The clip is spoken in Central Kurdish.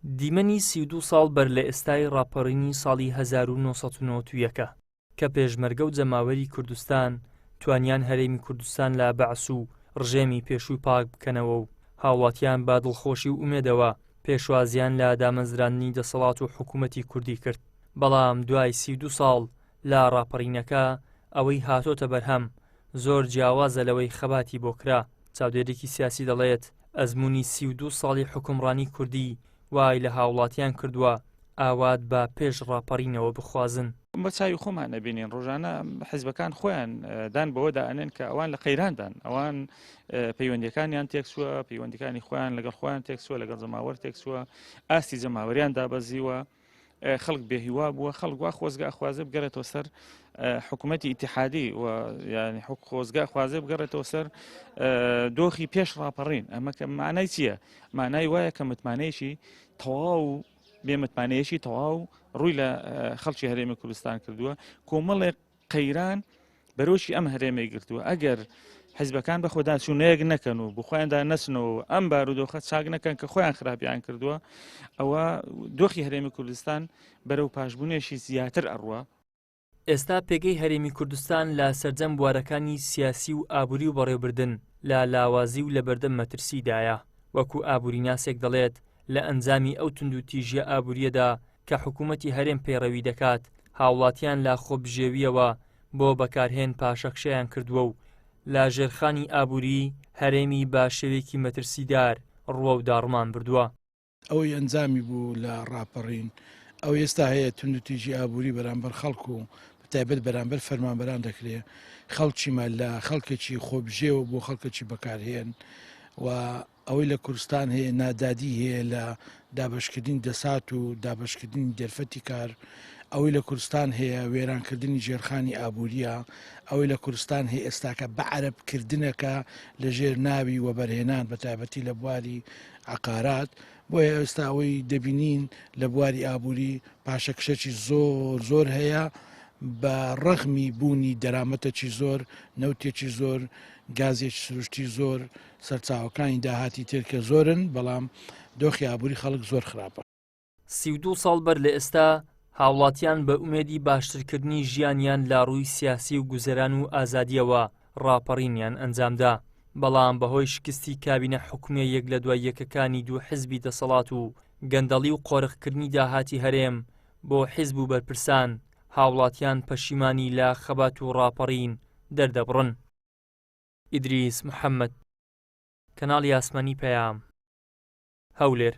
دیمەنی 32 ساڵ بەر لە ئێستای ڕاپەڕینی ساڵی 1991 کە پێشمەرگە و جەماوەری کوردستان توانیان هەرێمی کوردستان لە بەعس و ڕژێمی پێشووی پاک بکەنەوە و هاوڵاتیان با دڵخۆشی و ئومێدەوە پێشوازیان لە دامەزرانی دەسەڵات و حکوومەتی کوردی کرد. بەڵام دوای 32 ساڵ لە ڕاپەڕینەکە ئەوەی هاتۆتە بەرهەم زۆر جیاوازە لەوەی خەباتی بۆ کرا. چاودێرێکی سیاسی دەڵێت ئەزمموی 32 ساڵی حکومڕانی کوردی وای لە هاوڵاتیان کردووە ئاوات بە پێش ڕاپەڕینەوە بخوازن. بە چاوی خۆمان نەبینین ڕۆژانە حیزبەکان خۆیان دان بەوەدا ئەنێن کە ئەوان لە قەیراندان، ئەوان پەیوەندیەکانیان تێکسووە، پەیوەندیەکانی خۆیان لەگەڵ خۆیان تێکسووە، لەگەڵ جەماوەر تێکسووە، ئاستی جەماوەریان دابەزیوە، خەڵک بێهیوا بووە، خەڵک وا خۆزگا خوازە بگەڕێتەوە سەر حکوومەتی ئیتیحادی و یعنی خۆزگا خوازە بگەڕێتەوە سەر دۆخی پێش ڕاپەڕین. ئەمە کە مانای چییە؟ مانای وایە کە متمانەیەکی تەواو بێمتمانەیەکی تەواو ڕووی لە خەڵکی هەرێمی کوردستان کردووە. کۆمەڵێک قەیران بەرۆشی ئەم هەرێمەی گرتووە. ئەگەر حیزبەکان بە خۆدان چوونەیەک نەکەن و بخۆیاندا نەچنەوە ئەم بارودۆخە چاک نەکەن کە خۆیان خراپیان کردووە، ئەوە دۆخی هەرێمی کوردستان بەرەو پاشبوونێشی زیاتر ئەڕوە. ئێستا پێگەی هەرێمی کوردستان لە سەرجەم بوارەکانی سیاسی و ئابووری و بەڕێوەبردن لە لاوازی و لە بەردەم مەترسیدایە. وەکو ئابووری ناسێک دەڵێت لە ئەنجامی ئەو تند و تیژە ئابووریەدا کە حکوومەتی هەرێم پەیڕەوی دەکات، هاوڵاتیان لە خۆبژێویەوە بۆ بەکارهێن پاشەخشەیان کردووە و لە ژێرخانی ئابووری هەرێمی بە شێوەیەکی مەترسیدار ڕووە و داڕمان بردووە. ئەوەی ئەنجامی بوو لە ڕاپەڕین ئەو ئێستا هەیە تند و تیژی ئابووری بەرامبەر خەڵکو و بەتایبەت بەرامبەر فەرمانبەران دەکرێت. خەڵکی مەلە خەڵکێکی خۆبژێوە بۆ خەڵکێکی بەکارهێن و ئەوەی لە کوردستان هەیە نادادی هەیە لە دابەشکردنی دەسات و دابەشکردنی دەرفەتی کار. ئەوەی لە کوردستان هەیە وێرانکردنی ژێرخانی ئابووریە. ئەوەی لە کوردستان هەیە ئێستاکە بەعەرەبکردنەکە لە ژێر ناوی وەبەرهێنان بەتایبەتی لە بواری عقارات. بۆیە ئێستا ئەوەی دەبینین لە بواری ئابووری پاشەکشەی زۆر زۆر هەیە بە ڕەخمی بوونی دەرامەتێکی زۆر، نەوتێکی زۆر، گازێکی سروشتی زۆر، سەرچاوەکانی داهاتی ترکە زۆرن، بەڵام دۆخی ئابووری خەڵک زۆر خراپە. 32 ساڵ بەر لە ئێستا هاوڵاتیان بە ئومێدی باشترکردنی ژیانیان لە ڕووی سیاسی و گوزەران و ئازادیەوە ڕاپەڕینیان ئەنجامدا. بەڵام بەهۆی شکستی کابینە حکوومێ یەک لە دوای یەکەکانی دوو حیزبی دەسەڵات و گەندەڵی و قۆرغکردنی داهاتی هەرێم بۆ حیزب و بەرپرسان، هاوڵاتیان پەشیمانی لە خەبات و ڕاپەڕین دەردەبڕن. ئیدریس محەممەد، کەناڵی ئاسمانی پەیام، هەولێر.